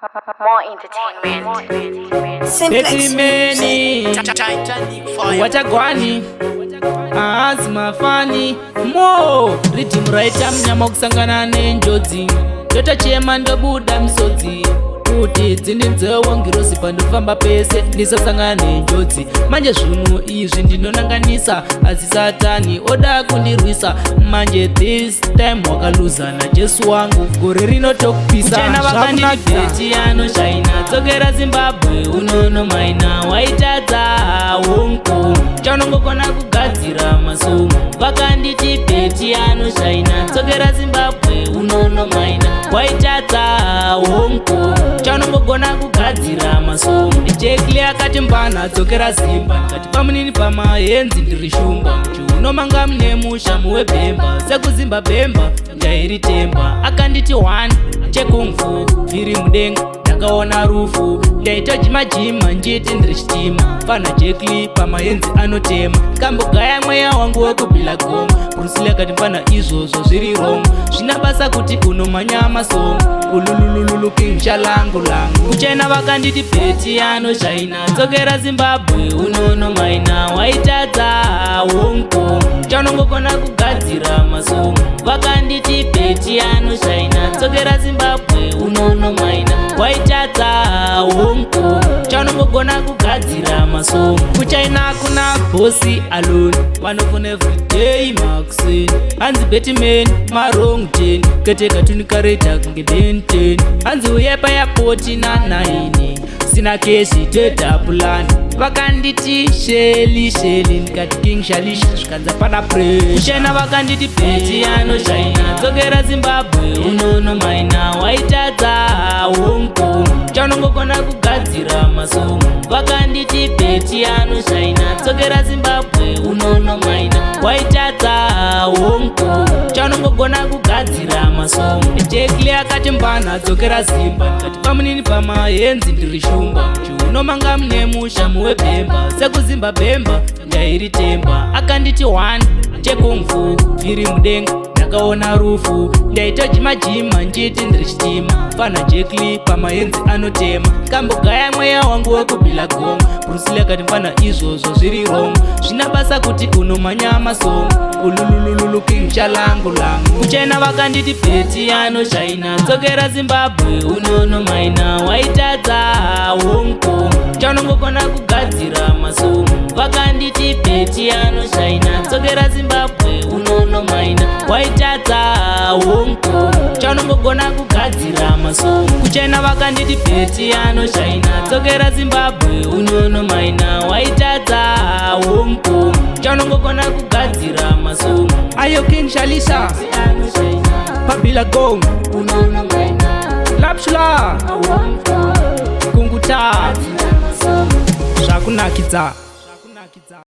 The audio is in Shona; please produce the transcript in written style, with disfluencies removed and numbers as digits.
More entertainment. Cymplex. Watagwani mafani mo rhythm writer mnyama kusangana nenjodzi totachema ndobuda misodzi kuti dzindinzewo ngirosi pandofamba pese ndisasangana nenjodzi manje zvinhu izvi ndinonanganisa asi satani oda kundirwisa manje this time wakaluza najesu wangu gore rinotokupisa chena vakandibeti anoshaina dzokera zimbabwe unono maina waitadza wonko chaunongokona kugadzira masomo vakanditi beti anoshaina dzokera zimbabwe unono maina waitadza wonko chaunongogona kugadzira masomo ndijekli akati mbana dzokera zimba kati pamunini pamahenzi ndiri shumba unomanga mune musha muwebhemba sekuzimba bhemba ndairitemba akanditi 1 chekungfu iri mudenga ndakaona rufu ndaitojimajima njiti ndiri chitima fana jekli pamahenzi anotema kambogaya mweya wangu wekubhila goma brusile akati fana izvozvo zviri romo zvina basa kuti unomanya masomo ululululu kingshalangu langu kuchena vakanditi beti anoshaina dzokera zimbabwe unono maina waitadza wonko chaunongokona kugadzira masomo vakanditi beti anoshaina dzokera zimbabwe unono maina waitadza wonko chaunongogona kugadzira masomo kuchaina kuna bosi alone vanofona everyday makuseni hanzi betman marong 10 keteka tunikareta kunge ben 10 hanzi uyepa yapoti na9 sina kesi tedapulani vakanditi sheli ndikati king shalisha zvikanza pada pre kuchena vakanditi beti anoshaina dzokera zimbabwe unono maina waitadza wonko chaunongokona kugadzira masomo vakanditi beti anoshaina dzokera zimbabwe unono maina waitadza wonko chaunongogona kugadzira masomo jekli akati mbana dzokera zimba kati pamunini pamahenzi ndiri shumba unomanga mune musha muwebhemba sekuzimba bhemba ndairitemba akanditi 1 chekungfu iri mudenga ndakaona rufu ndaitojimajima njiti ndiri chitima fana jekli pamahenzi anotema kambogaya mweya wangu wekubhila goma brusile akati fana izvozvo zviri romo zvina basa kuti unomanya masomo ululululu kingshalangu langu kuchena vakanditi beti anoshaina dzokera zimbabwe unono maina waitadza wonko chaunongokona kugadzira masomo vakanditi beti anoshaina dzokera zimbabwe unono maina waitadza wonko chaunongogona kugadzira masomo kuchena vakanditi beti anoshaina dzokera zimbabwe unono maina waitadza wonko chaunongogona kugadzira masomo ayo kinshalisha pabila gong unono maina lapshula kunguta zvakunakidza